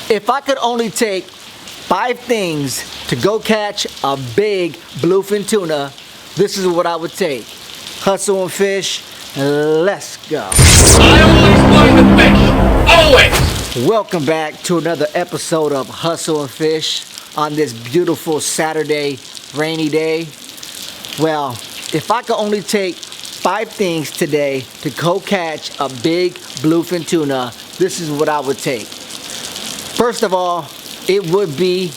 If I could only take 5 things to go catch a big bluefin tuna, this is what I would take. Hustle and fish, let's go. I always find the fish, always. Welcome back to another episode of Hustle and Fish on this beautiful Saturday, rainy day. Well, if I could only take 5 things today to go catch a big bluefin tuna, this is what I would take. First of all, it would be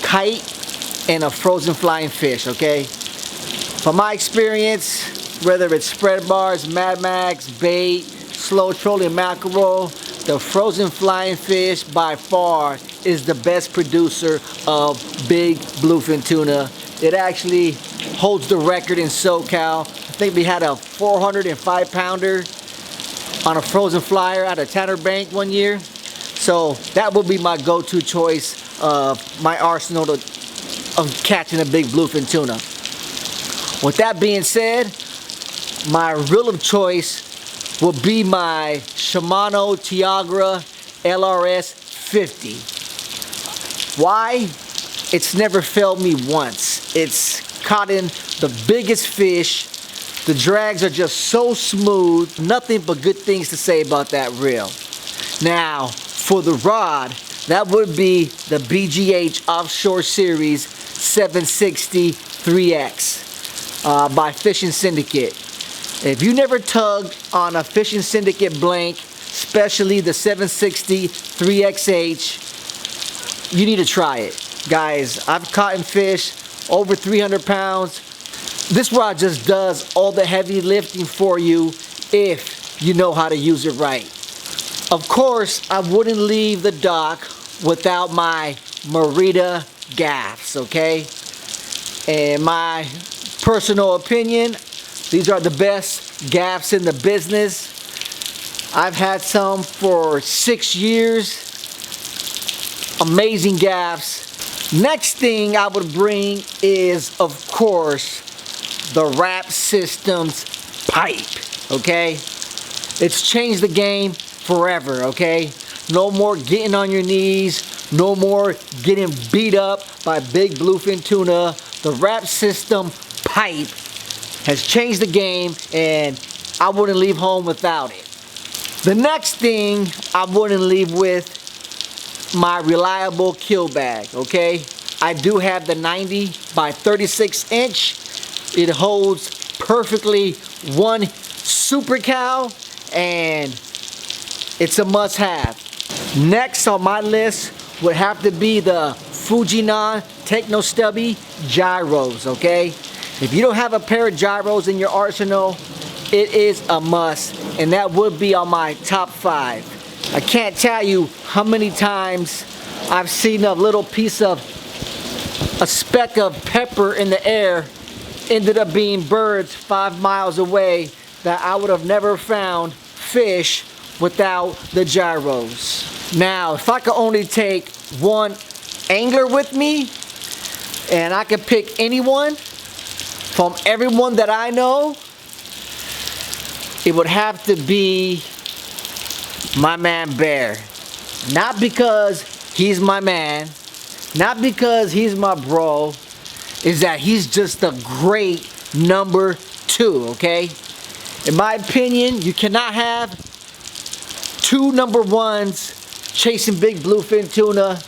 KITE and a frozen flying fish, okay? From my experience, whether it's spread bars, Mad Max, bait, slow trolling mackerel, the frozen flying fish by far is the best producer of big bluefin tuna. It actually holds the record in SoCal. I think we had a 405 pounder on a frozen flyer out of Tanner Bank one year. So that would be my go-to choice of my arsenal of catching a big bluefin tuna. With that being said, my reel of choice will be my Shimano Tiagra LRS 50. Why? It's never failed me once. It's caught in the biggest fish. The drags are just so smooth. Nothing but good things to say about that reel. Now, for the rod, that would be the BGH Offshore Series 760 3X by Fishing Syndicate. If you never tugged on a Fishing Syndicate blank, especially the 760 3XH, you need to try it. Guys, I've caught fish over 300 pounds. This rod just does all the heavy lifting for you if you know how to use it right. Of course, I wouldn't leave the dock without my Merida gaffs, okay? In my personal opinion, these are the best gaffs in the business. I've had some for 6 years. Amazing gaffs. Next thing I would bring is, of course, the Wrap Systems pipe, okay? It's changed the game forever, okay? No more getting on your knees, no more getting beat up by big bluefin tuna. The Wrap System pipe has changed the game, and I wouldn't leave home without it. The next thing I wouldn't leave with my reliable kill bag, okay? I do have the 90 by 36 inch. It holds perfectly 1 super cow, and it's a must-have. Next on my list would have to be the Fujinon Techno Stubby Gyros, okay? If you don't have a pair of gyros in your arsenal, it is a must, and that would be on my top 5. I can't tell you how many times I've seen a little piece of a speck of pepper in the air ended up being birds 5 miles away that I would have never found fish without the gyros. Now, if I could only take 1 angler with me, and I could pick anyone from everyone that I know, it would have to be my man Bear. Not because he's my man, not because he's my bro, is that he's just a great number 2, okay? In my opinion, you cannot have 2 number 1s chasing big bluefin tuna.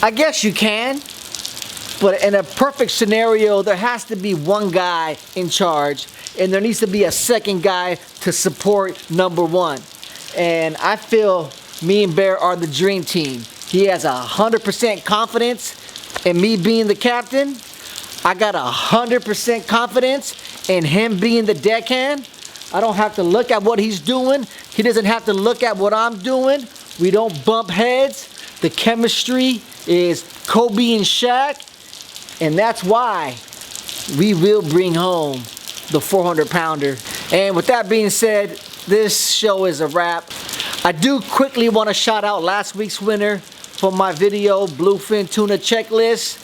I guess you can, but in a perfect scenario, there has to be 1 guy in charge, and there needs to be a second guy to support number 1. And I feel me and Bear are the dream team. He has 100% confidence in me being the captain. I got 100% confidence in him being the deckhand. I don't have to look at what he's doing. He doesn't have to look at what I'm doing. We don't bump heads. The chemistry is Kobe and Shaq, and that's why we will bring home the 400 pounder. And with that being said, this show is a wrap. I do quickly want to shout out last week's winner for my video Bluefin Tuna Checklist.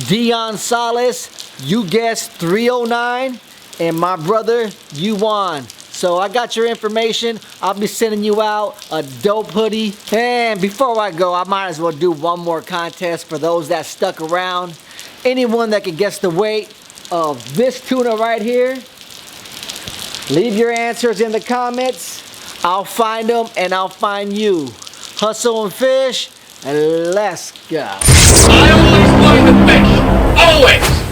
Dion Salas, you guessed 309, and my brother, you won So I got your information. I'll be sending you out a dope hoodie. And before I go, I might as well do one more contest for those that stuck around. Anyone that can guess the weight of this tuna right here, leave your answers in the comments. I'll find them and I'll find you. Hustle and fish, and let's go. I always find the fish. Always.